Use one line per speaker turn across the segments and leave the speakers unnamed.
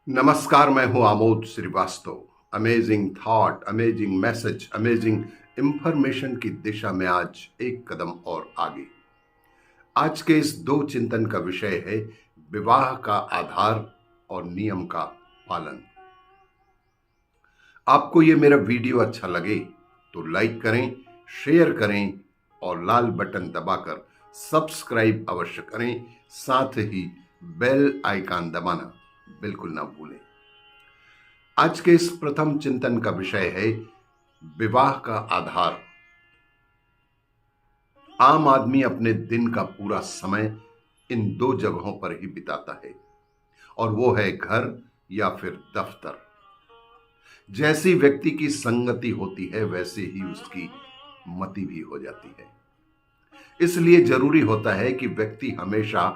नमस्कार, मैं हूं Amod Srivastava. Amazing thought, amazing message, amazing information की दिशा में आज एक कदम और आगे। आज के इस दो चिंतन का विषय है विवाह का आधार और नियम का पालन। आपको ये मेरा वीडियो अच्छा लगे तो लाइक करें, शेयर करें और लाल बटन दबाकर सब्सक्राइब अवश्य करें। साथ ही बेल आइकन दबाना बिल्कुल ना भूलें। आज के इस प्रथम चिंतन का विषय है विवाह का आधार। आम आदमी अपने दिन का पूरा समय इन दो जगहों पर ही बिताता है और वो है घर या फिर दफ्तर। जैसी व्यक्ति की संगति होती है वैसे ही उसकी मति भी हो जाती है। इसलिए जरूरी होता है कि व्यक्ति हमेशा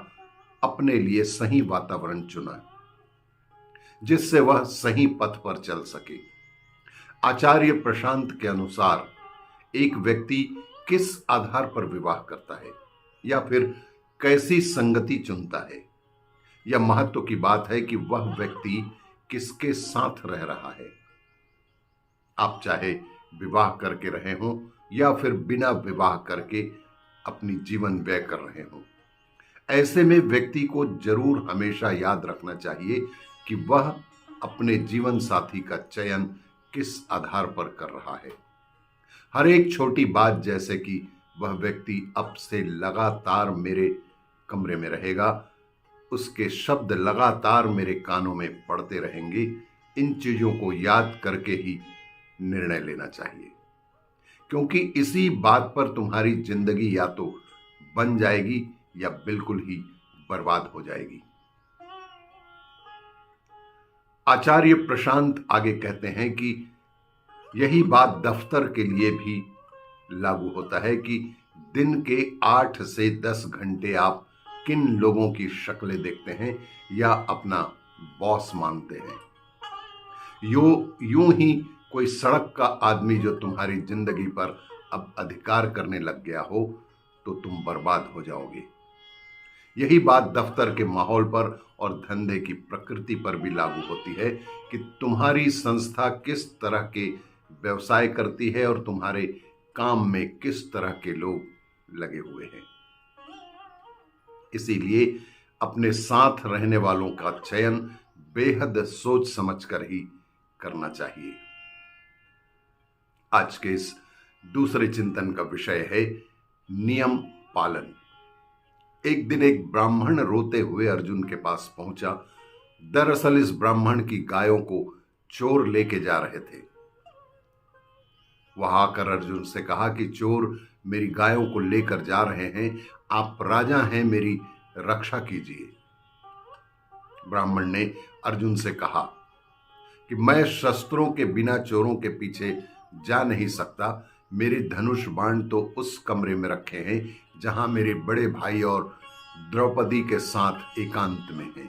अपने लिए सही वातावरण चुने जिससे वह सही पथ पर चल सके। आचार्य प्रशांत के अनुसार एक व्यक्ति किस आधार पर विवाह करता है या फिर कैसी संगति चुनता है, यह महत्व की बात है कि वह व्यक्ति किसके साथ रह रहा है। आप चाहे विवाह करके रहे हों या फिर बिना विवाह करके अपनी जीवन व्यय कर रहे हों, ऐसे में व्यक्ति को जरूर हमेशा याद रखना चाहिए कि वह अपने जीवन साथी का चयन किस आधार पर कर रहा है। हर एक छोटी बात, जैसे कि वह व्यक्ति अब से लगातार मेरे कमरे में रहेगा, उसके शब्द लगातार मेरे कानों में पड़ते रहेंगे, इन चीजों को याद करके ही निर्णय लेना चाहिए, क्योंकि इसी बात पर तुम्हारी जिंदगी या तो बन जाएगी या बिल्कुल ही बर्बाद हो जाएगी। आचार्य प्रशांत आगे कहते हैं कि यही बात दफ्तर के लिए भी लागू होता है कि दिन के 8 से 10 घंटे आप किन लोगों की शक्लें देखते हैं या अपना बॉस मानते हैं। यूं ही कोई सड़क का आदमी जो तुम्हारी जिंदगी पर अब अधिकार करने लग गया हो तो तुम बर्बाद हो जाओगे। यही बात दफ्तर के माहौल पर और धंधे की प्रकृति पर भी लागू होती है कि तुम्हारी संस्था किस तरह के व्यवसाय करती है और तुम्हारे काम में किस तरह के लोग लगे हुए हैं। इसीलिए अपने साथ रहने वालों का चयन बेहद सोच समझकर ही करना चाहिए। आज के इस दूसरे चिंतन का विषय है नियम पालन। एक दिन एक ब्राह्मण रोते हुए अर्जुन के पास पहुंचा। दरअसल इस ब्राह्मण की गायों को चोर लेके जा रहे थे। वह आकर अर्जुन से कहा कि चोर मेरी गायों को लेकर जा रहे हैं, आप राजा हैं, मेरी रक्षा कीजिए। ब्राह्मण ने अर्जुन से कहा कि मैं शस्त्रों के बिना चोरों के पीछे जा नहीं सकता। मेरे धनुष बाण तो उस कमरे में रखे हैं जहां मेरे बड़े भाई और द्रौपदी के साथ एकांत में हैं।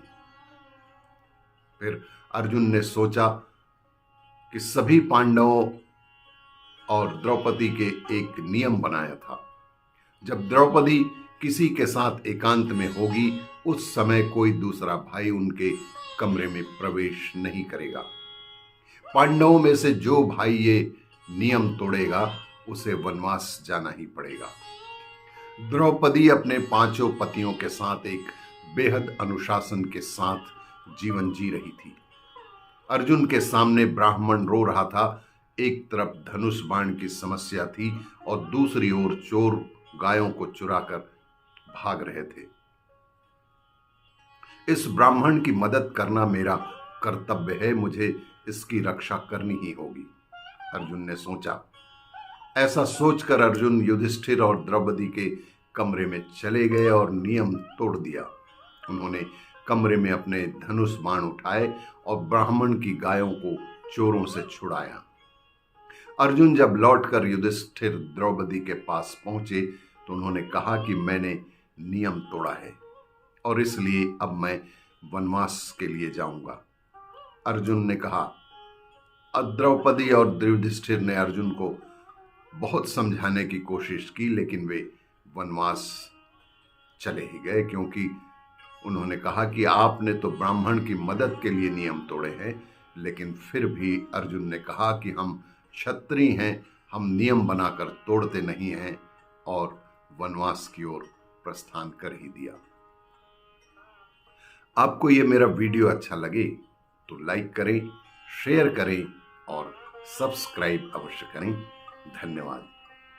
फिर अर्जुन ने सोचा कि सभी पांडवों और द्रौपदी के एक नियम बनाया था, जब द्रौपदी किसी के साथ एकांत में होगी उस समय कोई दूसरा भाई उनके कमरे में प्रवेश नहीं करेगा। पांडवों में से जो भाई ये नियम तोड़ेगा उसे वनवास जाना ही पड़ेगा। द्रौपदी अपने 5 पतियों के साथ एक बेहद अनुशासन के साथ जीवन जी रही थी। अर्जुन के सामने ब्राह्मण रो रहा था। एक तरफ धनुष बाण की समस्या थी और दूसरी ओर चोर गायों को चुराकर भाग रहे थे। इस ब्राह्मण की मदद करना मेरा कर्तव्य है, मुझे इसकी रक्षा करनी ही होगी, अर्जुन ने सोचा। ऐसा सोचकर अर्जुन युधिष्ठिर और द्रौपदी के कमरे में चले गए और नियम तोड़ दिया। उन्होंने कमरे में अपने धनुष बाण उठाए और ब्राह्मण की गायों को चोरों से छुड़ाया। अर्जुन जब लौटकर युधिष्ठिर द्रौपदी के पास पहुंचे तो उन्होंने कहा कि मैंने नियम तोड़ा है और इसलिए अब मैं वनवास के लिए जाऊंगा। अर्जुन ने कहा। द्रौपदी और युधिष्ठिर ने अर्जुन को बहुत समझाने की कोशिश की, लेकिन वे वनवास चले ही गए, क्योंकि उन्होंने कहा कि आपने तो ब्राह्मण की मदद के लिए नियम तोड़े हैं, लेकिन फिर भी अर्जुन ने कहा कि हम क्षत्रिय हैं, हम नियम बनाकर तोड़ते नहीं हैं, और वनवास की ओर प्रस्थान कर ही दिया। आपको ये मेरा वीडियो अच्छा लगे तो लाइक करें, शेयर करें और सब्सक्राइब अवश्य करें। धन्यवाद।